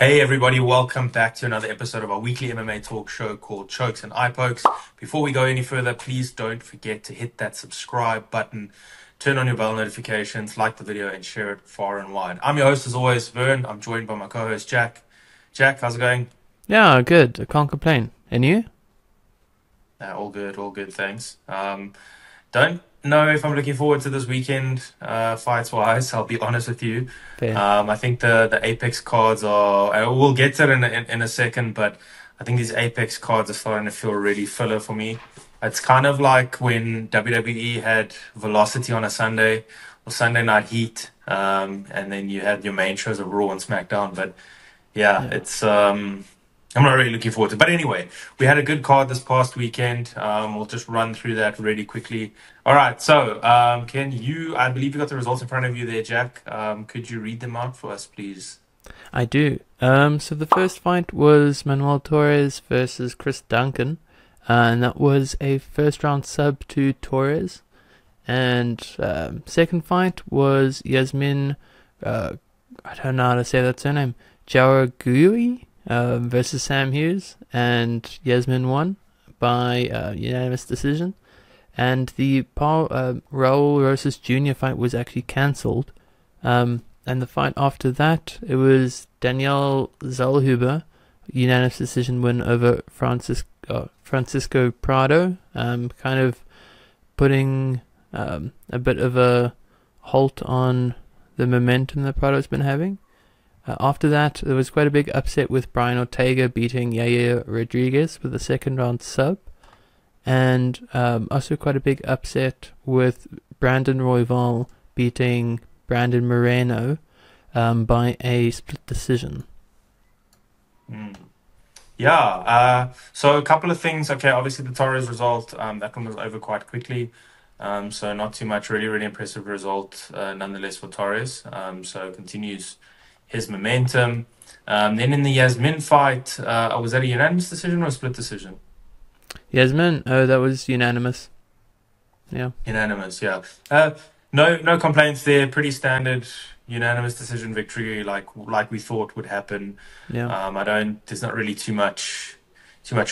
Hey everybody, welcome back to another episode of our weekly MMA talk show called Chokes and Eye Pokes. Before we go any further, please don't forget to hit that subscribe button, turn on your bell notifications, like the video and share it far and wide. I'm your host as always, Vern. I'm joined by my co-host Jack. Jack, how's it going? Yeah, good. I can't complain. And you? All good, thanks. Don't know if I'm looking forward to this weekend, fights-wise, I'll be honest with you. Fair. I think the Apex cards are, we'll get to it in a second, but I think these Apex cards are starting to feel really filler for me. It's kind of like when WWE had Velocity on a Sunday or Sunday Night Heat, and then you had your main shows of Raw and SmackDown. But yeah, Yeah. I'm not really looking forward to it. But anyway, we had a good card this past weekend. We'll just run through that really quickly. All right, so I believe you got the results in front of you there, Jack. Could you read them out for us, please? I do. So the first fight was Manuel Torres versus Chris Duncan. And that was a first round sub to Torres. And second fight was Yasmin, I don't know how to say that surname, Jairzinho versus Sam Hughes. And Yasmin won by unanimous decision. And the Raul Rosas Jr. fight was actually cancelled. And the fight after that, it was Daniel Zellhuber, unanimous decision win over Francisco Prado, kind of putting a bit of a halt on the momentum that Prado's been having. After that, there was quite a big upset with Brian Ortega beating Yair Rodriguez with a second round sub. And also quite a big upset with Brandon Royval beating Brandon Moreno by a split decision. Yeah, so a couple of things. Okay, obviously the Torres result, that one was over quite quickly. So not too much, really impressive result nonetheless for Torres. So continues his momentum. Then in the Yasmin fight, was that a unanimous decision or a split decision? Yasmin, that was unanimous. Yeah. Unanimous, yeah. No complaints there. Pretty standard unanimous decision victory, like we thought would happen. Yeah. There's not really too much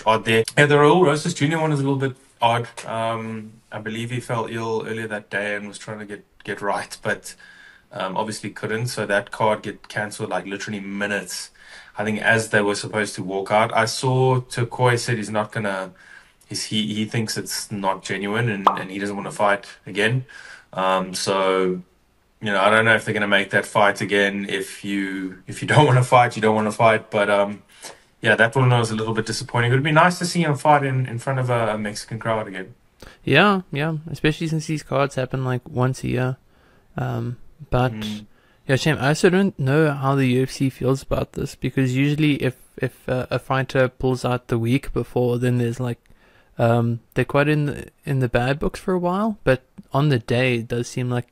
odd there. Yeah, the Raul Rosas Jr. one is a little bit odd. I believe he fell ill earlier that day and was trying to get right, but obviously couldn't. So that card get cancelled like literally minutes, I think, as they were supposed to walk out. I saw Turquoise said he's not gonna. He thinks it's not genuine and he doesn't want to fight again. So I don't know if they're gonna make that fight again. If you don't want to fight, you don't want to fight. But yeah, that one was a little bit disappointing. It would be nice to see him fight in front of a Mexican crowd again. Yeah, especially since these cards happen like once a year. But yeah, shame. I also don't know how the UFC feels about this, because usually if a fighter pulls out the week before, then there's like they're quite in the bad books for a while. But on the day, it does seem like,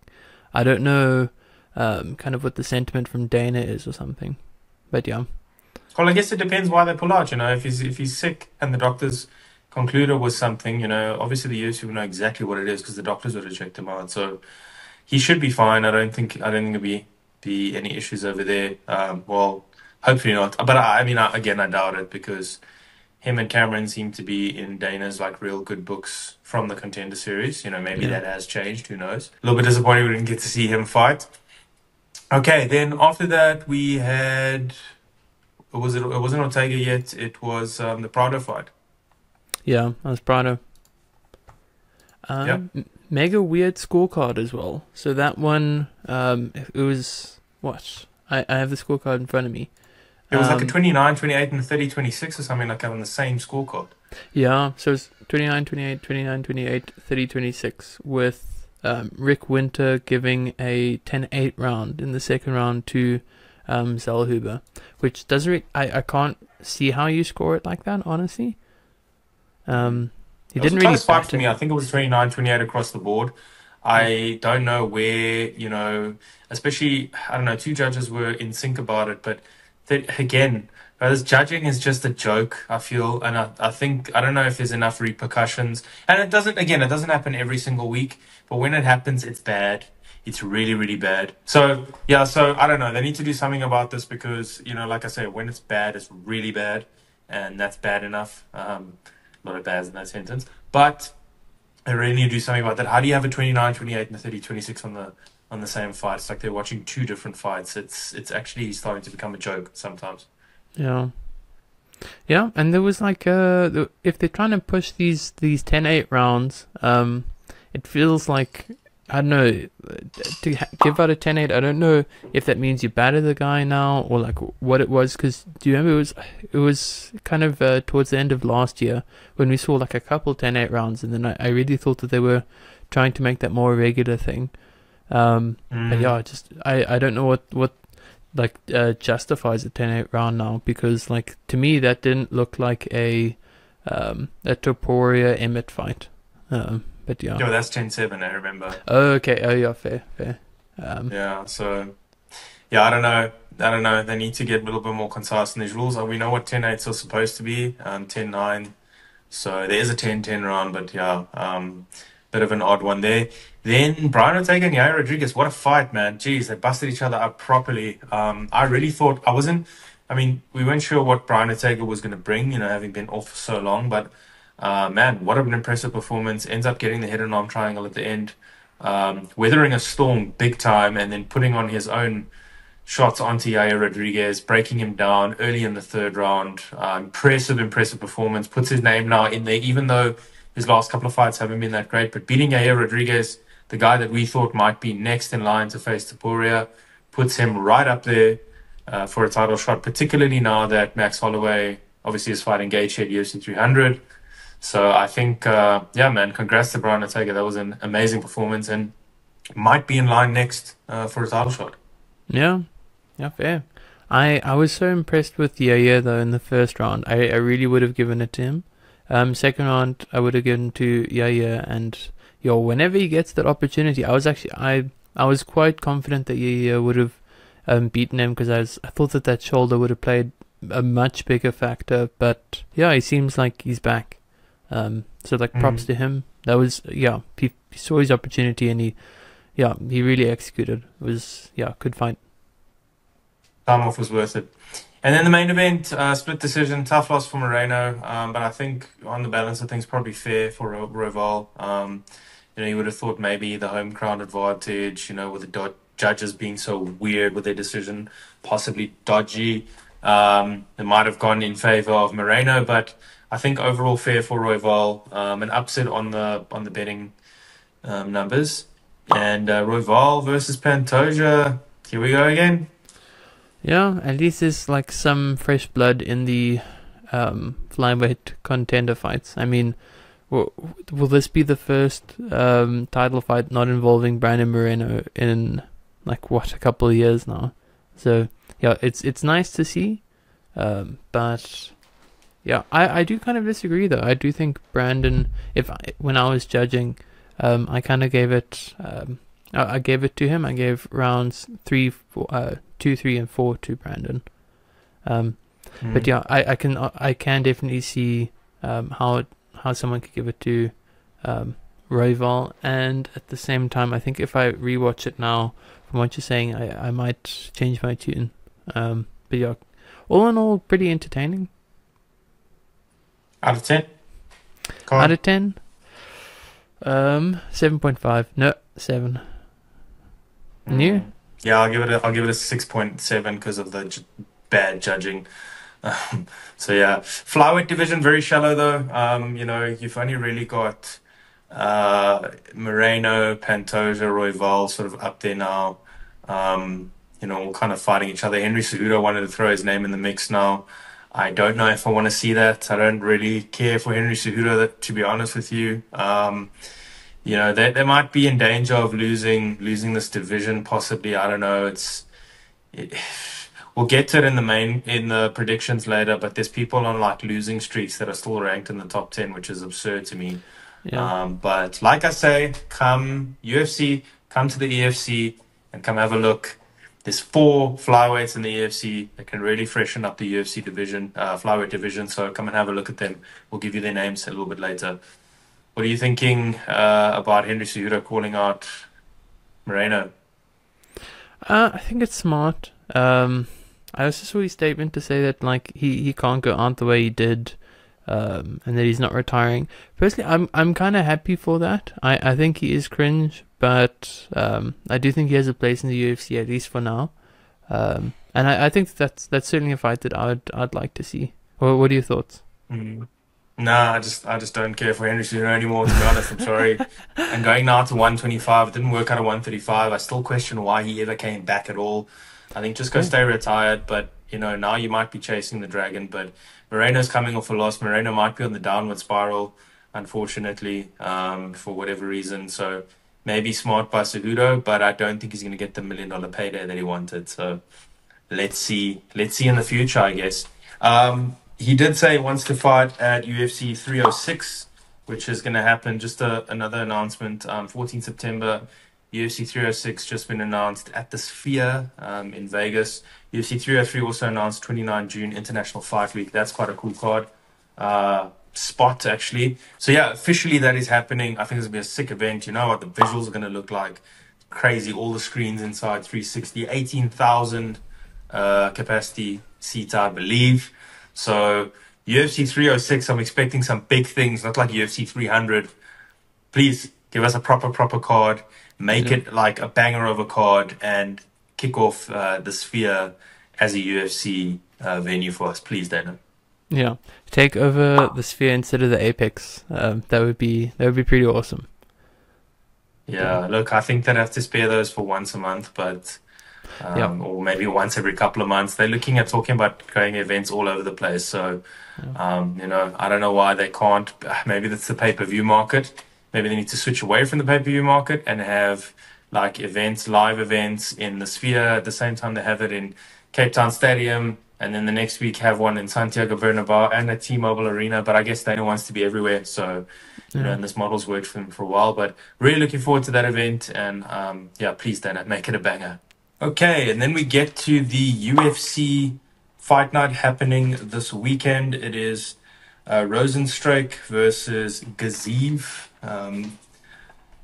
I don't know, kind of what the sentiment from Dana is or something. But yeah. Well, I guess it depends why they pull out. If he's sick and the doctors conclude it was something, obviously the UFC will know exactly what it is because the doctors would reject him out. So he should be fine. I don't think there'll be any issues over there. Well, hopefully not. But again, I doubt it, because him and Cameron seem to be in Dana's like real good books from the Contender Series. Maybe Yeah. that has changed. Who knows? A little bit disappointed we didn't get to see him fight. Okay, then after that we had. It wasn't Ortega yet. It was the Prado fight. Yeah, that was Prado. Yeah. Mega weird scorecard as well. So that one, it was what? I have the scorecard in front of me. It was like a 29-28 and a 30-26 or something like that on the same scorecard. Yeah, so it's 29-28, 29-28, 30-26, with Rick Winter giving a 10-8 round in the second round to Zellhuber, which doesn't I can't see how you score it like that, honestly. He It was didn't a really close fight for batter. me. I think it was 29-28 across the board. I don't know where, especially, I don't know, two judges were in sync about it, but again, this judging is just a joke, I feel, and I think, I don't know if there's enough repercussions. And it doesn't happen every single week, but when it happens, it's bad. it's really, really bad. So yeah, so I don't know. They need to do something about this because, like I say, when it's bad, it's really bad, and that's bad enough. Not a bad in that sentence, but they really need to do something about that. How do you have a 29, 28, and a 30, 26 on the same fight? It's like they're watching two different fights. It's actually starting to become a joke sometimes. Yeah. Yeah, and there was like if they're trying to push these 10-8 rounds, it feels like, I don't know, to give out a 10-8. I don't know if that means you battered the guy now or like what it was. Because do you remember it was kind of towards the end of last year when we saw like a couple 10-8 rounds, and then I really thought that they were trying to make that more a regular thing. But yeah, I don't know what like justifies a 10-8 round now, because like to me that didn't look like a Topuria Emmett fight. But yeah. No, that's 10-7, I remember. Oh, okay. Oh yeah, fair. Yeah, so yeah, I don't know. They need to get a little bit more concise in these rules. We know what 10-8s are supposed to be, 10-9. So there is a 10-10 round, but yeah, bit of an odd one there. Then Brian Ortega and Yair Rodriguez, what a fight, man. Jeez, they busted each other up properly. I really thought, we weren't sure what Brian Ortega was going to bring, having been off for so long, but man, what an impressive performance. Ends up getting the head and arm triangle at the end, weathering a storm big time, and then putting on his own shots onto Yair Rodriguez, breaking him down early in the third round. Impressive performance. Puts his name now in there, even though his last couple of fights haven't been that great. But beating Yair Rodriguez, the guy that we thought might be next in line to face Topuria, puts him right up there for a title shot, particularly now that Max Holloway obviously is fighting Gaethje at UFC 300. So I think, yeah, man, congrats to Brian Ortega. That was an amazing performance and might be in line next for a title shot. Yeah, fair. I was so impressed with Yair though in the first round. I really would have given it to him. Second round, I would have given to Yair, and whenever he gets that opportunity, I was quite confident that Yair would have beaten him, because I thought that shoulder would have played a much bigger factor. But yeah, he seems like he's back. So like props to him. That was he saw his opportunity and he really executed. It was good fight. Time off was worth it. And then the main event, split decision, tough loss for Moreno. But I think on the balance of things, probably fair for Royval. You would have thought maybe the home ground advantage, with the judges being so weird with their decision, possibly dodgy. It might have gone in favor of Moreno, but I think overall fair for Royval. An upset on the betting numbers. And Royval versus Pantoja. Here we go again. Yeah, at least there's like some fresh blood in the flyweight contender fights. I mean, will this be the first title fight not involving Brandon Moreno in like a couple of years now? So yeah, it's nice to see, but yeah, I do kind of disagree though. I do think Brandon, when I was judging, I kind of gave it. I gave it to him. I gave rounds 2, 3, and 4 to Brandon. But yeah, I can definitely see how someone could give it to Royval, and at the same time, I think if I rewatch it now, from what you're saying, I might change my tune. But yeah, all in all, pretty entertaining. Out of 10? Out of 10? 7.5. No, 7. And you? Yeah, I'll give it a 6.7 because of the bad judging. So yeah, flyweight division very shallow though. You've only really got Moreno, Pantoja, Royval sort of up there now. All kind of fighting each other. Henry Cejudo wanted to throw his name in the mix now. I don't know if I want to see that. I don't really care for Henry Cejudo, to be honest with you. They might be in danger of losing this division, possibly. I don't know. We'll get to it in the predictions later, but there's people on like losing streaks that are still ranked in the top 10, which is absurd to me. Yeah. But like I say, come UFC, come to the EFC and come have a look. There's 4 flyweights in the EFC that can really freshen up the UFC division, flyweight division. So come and have a look at them. We'll give you their names a little bit later. What are you thinking about Henry Cejudo calling out Moreno? I think it's smart. I also saw his statement to say that like he can't go out the way he did, and that he's not retiring. Personally, I'm kind of happy for that. I think he is cringe, but I do think he has a place in the UFC at least for now. And I think that's certainly a fight that I'd like to see. What are your thoughts? Mm. Nah, I just don't care for Henry Cejudo anymore, to be honest. I'm sorry. And going now to 125, it didn't work out at 135. I still question why he ever came back at all. I think just go Yeah. stay retired, but now you might be chasing the dragon. But Moreno's coming off a loss. Moreno might be on the downward spiral, unfortunately, for whatever reason. So maybe smart by Cejudo, but I don't think he's going to get the $1 million payday that he wanted. So let's see. Let's see in the future, I guess. He did say he wants to fight at UFC 306, which is going to happen. Just another announcement. 14 September, UFC 306 just been announced at the Sphere in Vegas. UFC 303 also announced 29 June International Fight Week. That's quite a cool card. Spot, actually. So, yeah, officially that is happening. I think it's going to be a sick event. You know what the visuals are going to look like. Crazy. All the screens inside 360. 18,000 capacity seats, I believe. So UFC 306, I'm expecting some big things, not like UFC 300. Please give us a proper card, make Yeah. it like a banger of a card, and kick off the Sphere as a UFC venue for us, please, Dana. Yeah, take over the Sphere instead of the Apex. That would be pretty awesome. Yeah, Yeah, look, I think they'd have to spare those for once a month, but yeah, or maybe once every couple of months. They're looking at talking about going events all over the place. So, yeah, I don't know why they can't. Maybe that's the pay-per-view market. Maybe they need to switch away from the pay-per-view market and have like events, live events in the Sphere at the same time they have it in Cape Town Stadium, and then the next week have one in Santiago Bernabeu and at T-Mobile Arena. But I guess Dana wants to be everywhere, so yeah. and this model's worked for him for a while. But really looking forward to that event, and yeah, please Dana, make it a banger. Okay, and then we get to the UFC fight night happening this weekend. It is Rozenstruik versus Gaziev,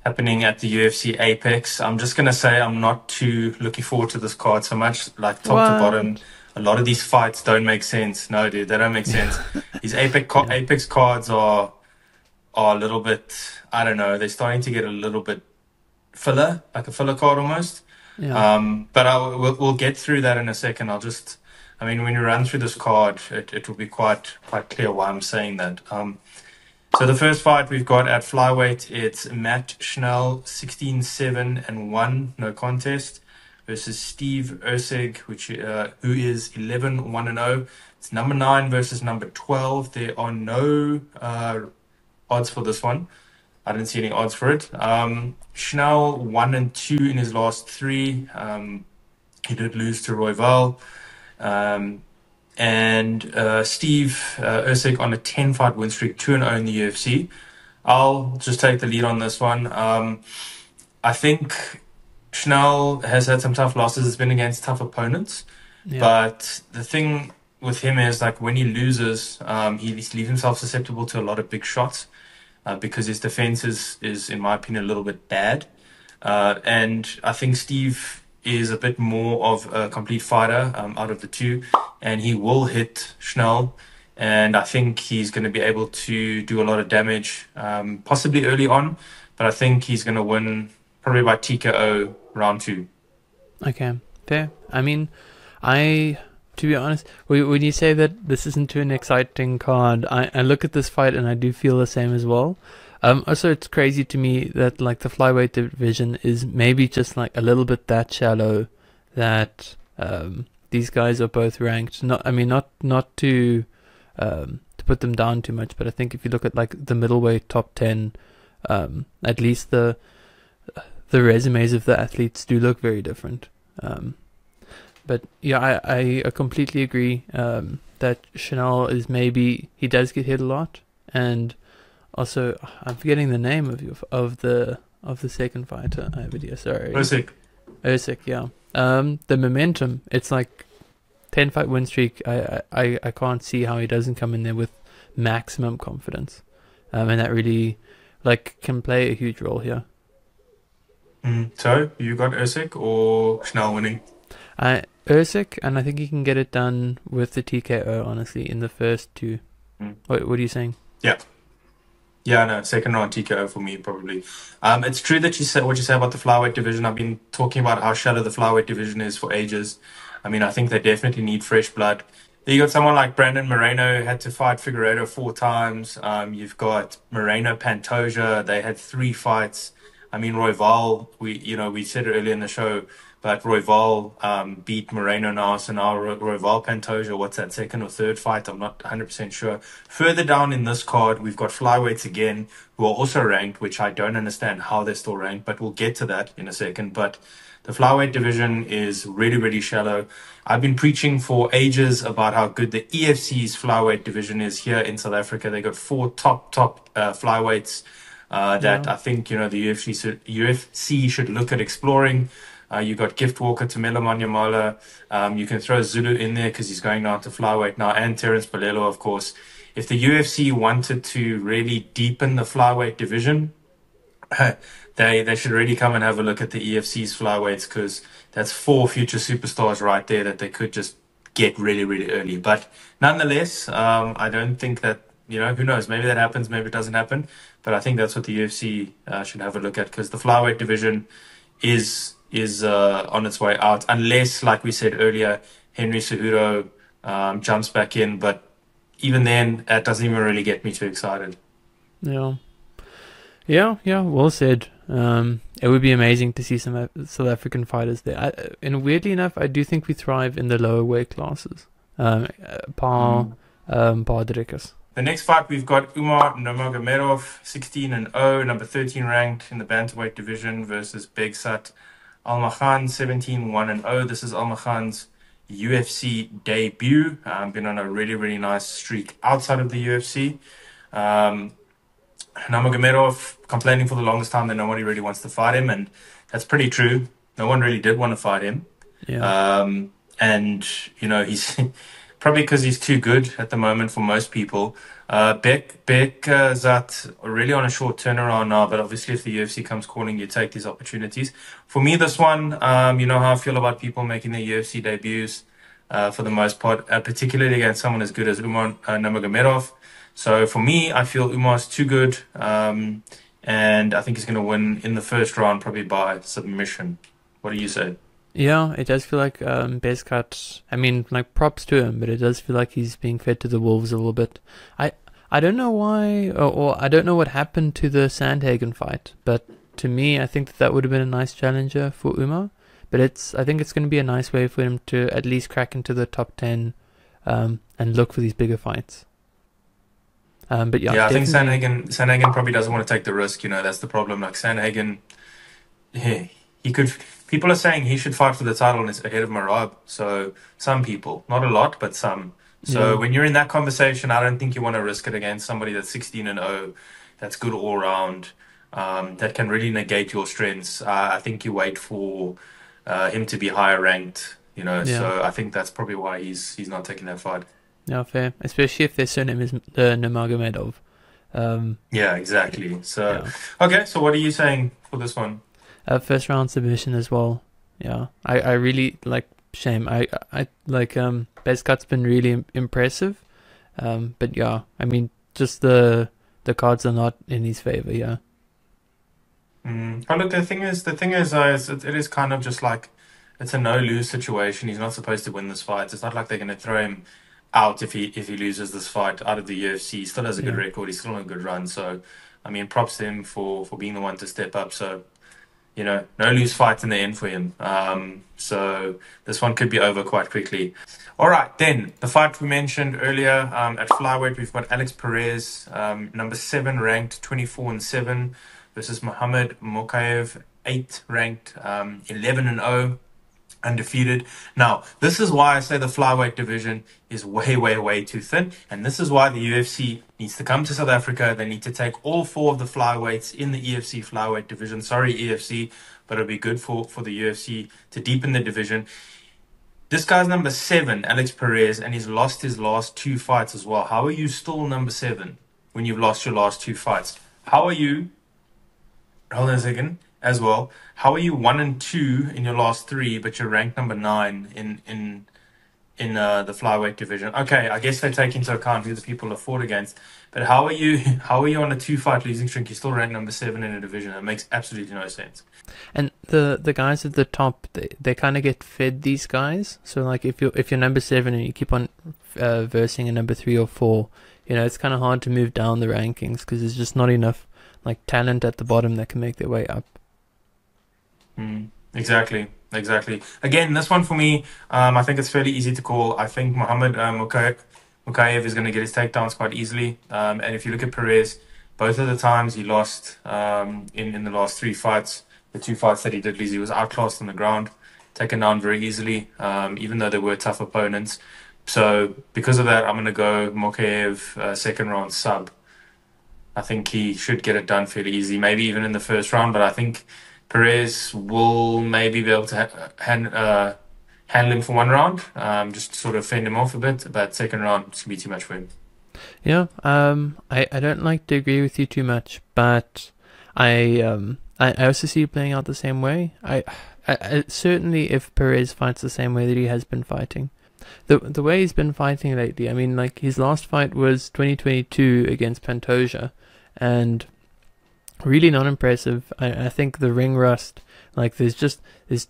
happening at the UFC Apex. I'm just going to say I'm not too looking forward to this card so much. Like top to bottom, What? a lot of these fights don't make sense. No, dude, they don't make sense. These Yeah, Apex cards are a little bit, I don't know, they're starting to get a little bit filler, like a filler card almost. yeah. But we'll get through that in a second. I mean, when you run through this card, it will be quite clear why I'm saying that. So the first fight we've got at flyweight, it's Matt Schnell, 16-7-1, no contest, versus Steve Erceg, who is 11-1-0. It's number 9 versus number 12. There are no odds for this one. I didn't see any odds for it. Schnell 1-2 in his last 3. He did lose to Royval. And Steve Erceg on a 10-fight win streak, 2-0 in the UFC. I'll just take the lead on this one. I think Schnell has had some tough losses. It's been against tough opponents. Yeah. But the thing with him is like when he loses, he leaves himself susceptible to a lot of big shots. Because his defense is, in my opinion, a little bit bad. And I think Steve is a bit more of a complete fighter out of the two, and he will hit Schnell. And I think he's going to be able to do a lot of damage, possibly early on, but I think he's going to win probably by TKO round 2. Okay, fair. I mean, to be honest, when you say that this isn't too an exciting card, I look at this fight and I do feel the same as well. Also, it's crazy to me that like the flyweight division is maybe just like a little bit that shallow that these guys are both ranked. Not to put them down too much, but I think if you look at like the middleweight top 10, at least the resumes of the athletes do look very different. But yeah, I completely agree that Chanel is he does get hit a lot, and also I'm forgetting the name of the second fighter. I have video, sorry. Erceg, yeah. The momentum, it's like 10-fight win streak. I can't see how he doesn't come in there with maximum confidence, and that really like can play a huge role here. So you got Erceg or Schnell winning? Erceg, and I think he can get it done with the TKO, honestly, in the first two. Mm. What are you saying? Yeah. Yeah, no, second round TKO for me probably. It's true that you said what you say about the flyweight division. I've been talking about how shallow the flyweight division is for ages. I mean, I think they definitely need fresh blood. You got someone like Brandon Moreno who had to fight Figueiredo 4 times. You've got Moreno Pantoja. They had 3 fights. I mean, Royval. We said it earlier in the show, but Royval beat Moreno now. So now Royval Pantoja. What's that, second or third fight? I'm not 100% sure. Further down in this card, we've got flyweights again, who are also ranked, which I don't understand how they're still ranked, but we'll get to that in a second. But the flyweight division is really, really shallow. I've been preaching for ages about how good the EFC's flyweight division is here in South Africa. They got 4 top flyweights that I think the UFC should look at exploring. You got Gift Walker, Tamela Manyamala. You can throw Zulu in there because he's going down to flyweight now, and Terence Bolelo, of course. If the UFC wanted to really deepen the flyweight division, they should really come and have a look at the EFC's flyweights, because that's 4 future superstars right there that they could just get really, really early. But nonetheless, I don't think that, who knows, maybe that happens, maybe it doesn't happen. But I think that's what the UFC should have a look at, because the flyweight division is on its way out, unless, like we said earlier, Henry Cejudo jumps back in. But even then, that doesn't even really get me too excited. Yeah, well said. It would be amazing to see some South African fighters there. And weirdly enough, I do think we thrive in the lower weight classes. Drikkers. The next fight, we've got Umar Nurmagomedov, 16-0, number 13 ranked in the bantamweight division, versus Bekzat Almakhan, 17-1-0. This is Almakhan's UFC debut. Been on a really, really nice streak outside of the UFC. Nurmagomedov complaining for the longest time that nobody really wants to fight him, and that's pretty true. No one really did want to fight him. And he's probably because he's too good at the moment for most people. Bekzat really on a short turnaround now, but obviously if the UFC comes calling, you take these opportunities. For me, this one, you know how I feel about people making their UFC debuts for the most part, particularly against someone as good as Umar Nurmagomedov. So for me, I feel Umar's too good, and I think he's going to win in the first round, probably by submission. What do you say? Yeah, it does feel like Bekzat, I mean, like, props to him, but it does feel like he's being fed to the wolves a little bit. I don't know why, or I don't know what happened to the Sandhagen fight, but to me, I think that would have been a nice challenger for Umar. But I think it's going to be a nice way for him to at least crack into the top 10 and look for these bigger fights. But yeah, I think Sandhagen probably doesn't want to take the risk. That's the problem. Like Sandhagen, he could. People are saying he should fight for the title and is ahead of Marab. So some people, not a lot, but some. So when you're in that conversation, I don't think you want to risk it against somebody that's 16-0, that's good all round, that can really negate your strengths. I think you wait for him to be higher ranked. So I think that's probably why he's not taking that fight. Yeah, fair. Especially if their surname is Nurmagomedov. Yeah, exactly. So okay, so what are you saying for this one? First round submission as well. Yeah, I really like Shame. I like Bekzat's been really impressive. But yeah, I mean, just the cards are not in his favor. Yeah. Oh, look, the thing is, it is kind of just like it's a no-lose situation. He's not supposed to win this fight. It's not like they're going to throw him out if he loses this fight out of the UFC. He still has a good record. He's still on a good run. So, I mean, props to him for being the one to step up. So, no lose fight in the end for him. So this one could be over quite quickly. All right, then the fight we mentioned earlier at flyweight, we've got Alex Perez, number 7 ranked, 24-7, versus Muhammad Mokaev, 8 ranked, 11-0. Undefeated. Now, this is why I say the flyweight division is way, way, way too thin. And this is why the UFC needs to come to South Africa. They need to take all 4 of the flyweights in the EFC flyweight division. Sorry, EFC, but it'll be good for the UFC to deepen the division. This guy's number 7, Alex Perez, and he's lost his last 2 fights as well. How are you still number 7 when you've lost your last 2 fights? How are you, hold on a second, as well. How are you 1-2 in your last three, but you're ranked number 9 in the flyweight division? Okay, I guess they take into account who the people have fought against. But how are you? How are you on a 2-fight losing streak? You're still ranked number 7 in a division. That makes absolutely no sense. And the guys at the top, they kind of get fed these guys. So like if you're number 7 and you keep on versing a number 3 or 4, you know, it's kind of hard to move down the rankings because there's just not enough like talent at the bottom that can make their way up. Exactly. Again, this one for me, I think it's fairly easy to call. I think Muhammad Mokaev is going to get his takedowns quite easily. And if you look at Perez, both of the times he lost in the last 3 fights, the 2 fights that he did lose, he was outclassed on the ground, taken down very easily, even though they were tough opponents. So because of that, I'm going to go Mokaev second round sub. I think he should get it done fairly easy, maybe even in the first round, but I think Perez will maybe be able to handle him for 1 round, just sort of fend him off a bit, but second round, it's going to be too much for him. Yeah, I don't like to agree with you too much, but I also see you playing out the same way. I certainly, if Perez fights the same way that he has been fighting, the way he's been fighting lately, I mean, like his last fight was 2022 against Pantoja, and really not impressive. I think the ring rust, like there's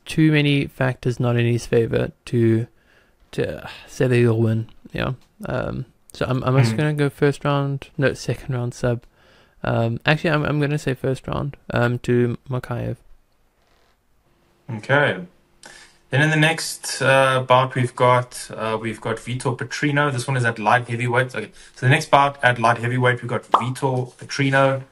too many factors not in his favor to say that he'll win. Yeah. So I'm also gonna go second round sub. Actually, I'm gonna say first round. To Mokaev. Okay. Then in the next bout, we've got Vitor Petrino. This one is at light heavyweight. Okay. So the next bout at light heavyweight, we've got Vitor Petrino,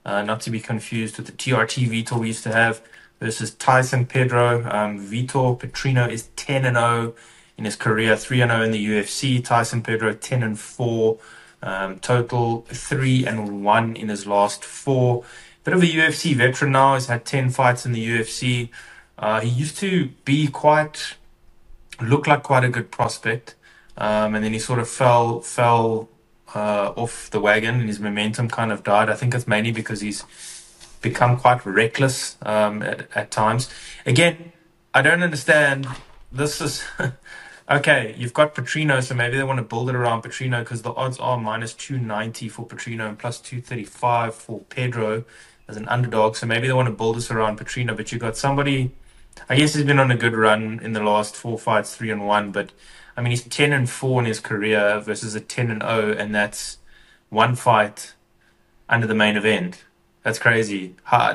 not to be confused with the TRT Vitor we used to have, versus Tyson Pedro. Vitor Petrino is 10-0 in his career, 3-0 in the UFC. Tyson Pedro 10-4, total 3-1 in his last 4. Bit of a UFC veteran now. He's had 10 fights in the UFC. He used to look like quite a good prospect, and then he sort of fell off the wagon, and his momentum kind of died. I think it's mainly because he's become quite reckless at times. Again, I don't understand. This is okay. You've got Petrino, so maybe they want to build it around Petrino because the odds are -290 for Petrino and +235 for Pedro as an underdog. So maybe they want to build this around Petrino, but you got somebody. I guess he's been on a good run in the last 4 fights, 3-1. But I mean, he's 10-4 in his career versus a 10-0, and that's 1 fight under the main event. That's crazy. How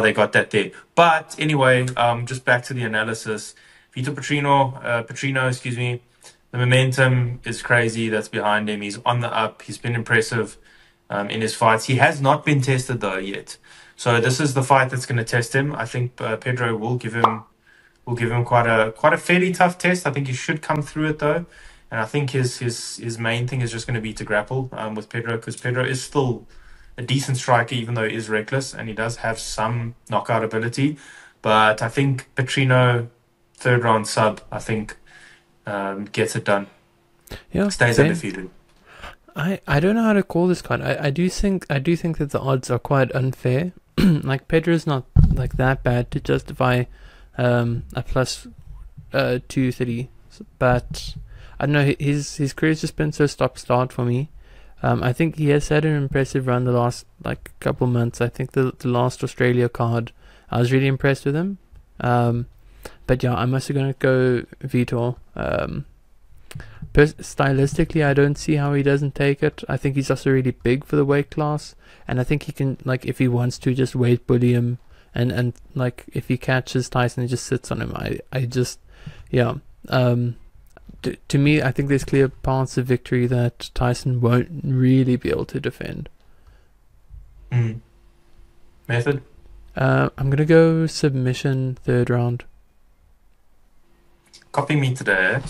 they got that there. But anyway, just back to the analysis. Vitor Petrino, excuse me. The momentum is crazy that's behind him. He's on the up. He's been impressive in his fights. He has not been tested though yet. So this is the fight that's going to test him. I think Pedro will give him quite a fairly tough test. I think he should come through it though, and I think his main thing is just going to be to grapple with Pedro, because Pedro is still a decent striker, even though he is reckless and he does have some knockout ability. But I think Petrino, third round sub, I think gets it done. Yeah, stays undefeated. I don't know how to call this card. I do think that the odds are quite unfair. Like Pedro's not like that bad to justify a plus 230, but I don't know, his career's just been so stop-start for me. I think he has had an impressive run the last like couple months. I think the last Australia card, I was really impressed with him. But yeah, I'm also going to go Vitor. Stylistically, I don't see how he doesn't take it. I think he's also really big for the weight class, and I think he can, like, if he wants to, just weight bully him, and like if he catches Tyson and just sits on him. To me, I think there's clear paths of victory that Tyson won't really be able to defend. Method? I'm gonna go submission, third round. Copy me today.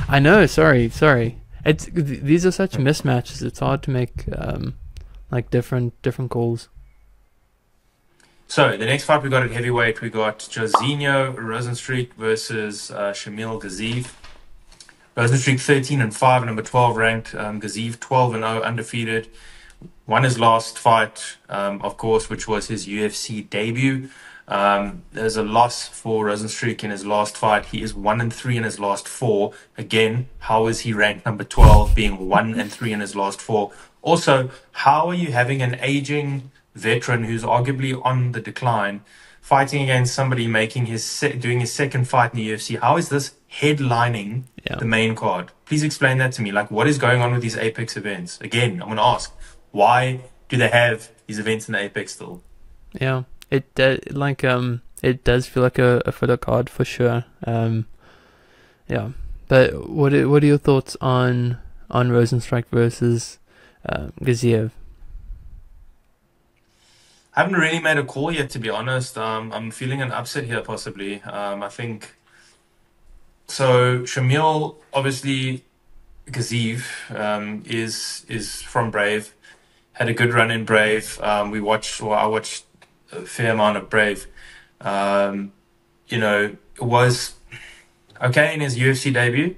I know. Sorry. These are such mismatches. It's hard to make like different calls. So the next fight we got at heavyweight, we got Jairzinho Rozenstruik versus Shamil Gaziev. Rozenstruik 13-5, number 12 ranked. Gaziev 12-0, undefeated. Won his last fight, of course, which was his UFC debut. There's a loss for Rozenstruik in his last fight. He is 1-3 in his last 4. Again, how is he ranked number 12, being 1-3 in his last 4? Also, how are you having an aging veteran who's arguably on the decline fighting against somebody making doing his second fight in the UFC? How is this headlining the main card? Please explain that to me. Like, what is going on with these Apex events? Again, I'm going to ask, why do they have these events in the Apex still? Yeah, it it does feel like a filler card for sure. Yeah, but what are your thoughts on Rozenstruik versus Gaziev? I haven't really made a call yet, to be honest. I'm feeling an upset here, possibly. I think so. Shamil, obviously, Gaziev is from Brave. Had a good run in Brave. I watched a fair amount of Brave. It was okay in his UFC debut.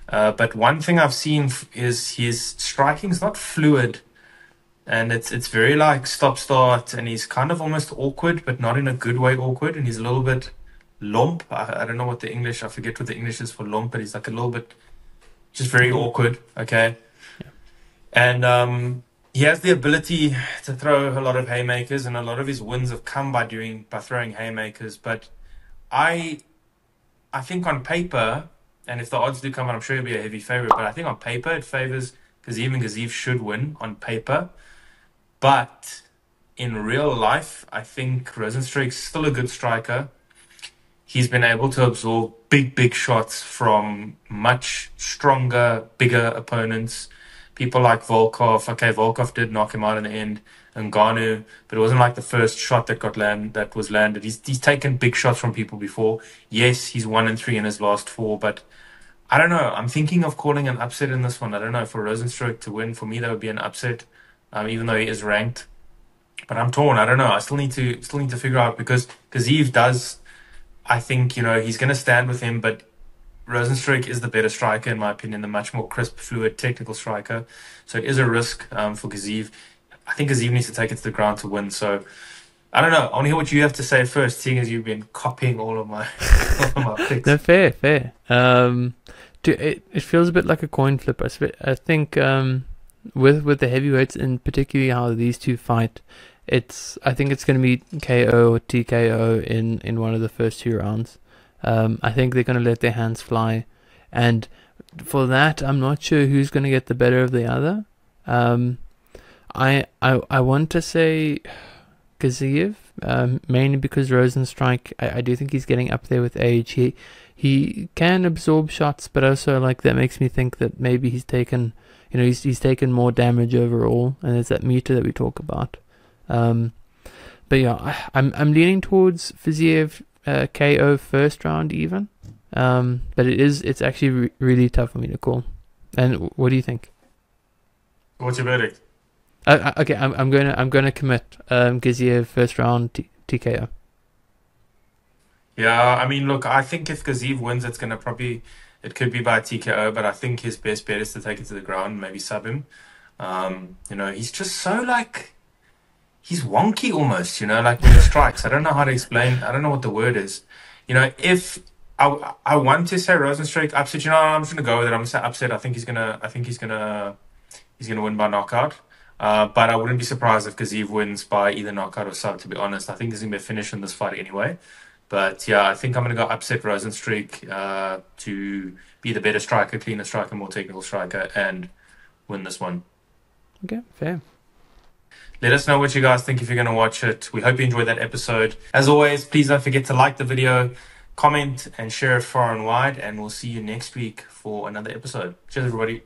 But one thing I've seen is his striking is not fluid. And it's very like stop-start, and he's kind of almost awkward, but not in a good way awkward. And he's a little bit lump. I don't know what I forget what the English is for lump, but he's like a little bit, just very awkward, okay? Yeah. And he has the ability to throw a lot of haymakers, and a lot of his wins have come by throwing haymakers. But I think on paper, and if the odds do come out, I'm sure he'll be a heavy favorite, but I think on paper it favors Gaziev, and Gaziev should win on paper. But in real life, I think Rozenstruik's still a good striker. He's been able to absorb big shots from much stronger, bigger opponents. People like Volkov. Okay, Volkov did knock him out in the end, and Ngannou, but it wasn't like the first shot that was landed. He's taken big shots from people before. Yes, he's 1-3 in his last 4, but I don't know. I'm thinking of calling an upset in this one. I don't know. For Rozenstruik to win, for me, that would be an upset. Even though he is ranked, but I'm torn. I don't know. I still need to figure out, because Gaziev does. I think he's going to stand with him, but Rozenstruik is the better striker in my opinion, the much more crisp, fluid, technical striker. So it is a risk for Gaziev. I think Gaziev needs to take it to the ground to win. So I don't know. I want to hear what you have to say first, seeing as you've been copying all of my picks. No, fair. It feels a bit like a coin flip. I think. With the heavyweights, and particularly how these two fight, I think it's going to be KO or TKO in one of the first 2 rounds. I think they're going to let their hands fly, and for that, I'm not sure who's going to get the better of the other. I want to say Gaziev, mainly because Rozenstruik, I do think he's getting up there with age. He can absorb shots, but also that makes me think that maybe he's taken. He's taken more damage overall, and it's that meter that we talk about. But yeah, I'm leaning towards Gaziev KO first round even. But it's actually really tough for me to call. And what do you think? What's your verdict? Okay, I'm gonna commit Gaziev first round TKO. Yeah, I mean, look, I think if Gaziev wins, it could be by TKO, but I think his best bet is to take it to the ground, maybe sub him. He's just so he's wonky almost, when he strikes. I don't know how to explain. I don't know what the word is. If I want to say Rozenstruik upset, I'm just gonna go with it. I'm gonna say upset. I think he's gonna win by knockout. But I wouldn't be surprised if Gaziev wins by either knockout or sub. To be honest, I think there's gonna be a finish in this fight anyway. But yeah, I think I'm going to go upset Rozenstruik to be the better striker, cleaner striker, more technical striker, and win this one. Okay, fair. Let us know what you guys think if you're going to watch it. We hope you enjoyed that episode. As always, please don't forget to like the video, comment, and share it far and wide. And we'll see you next week for another episode. Cheers, everybody.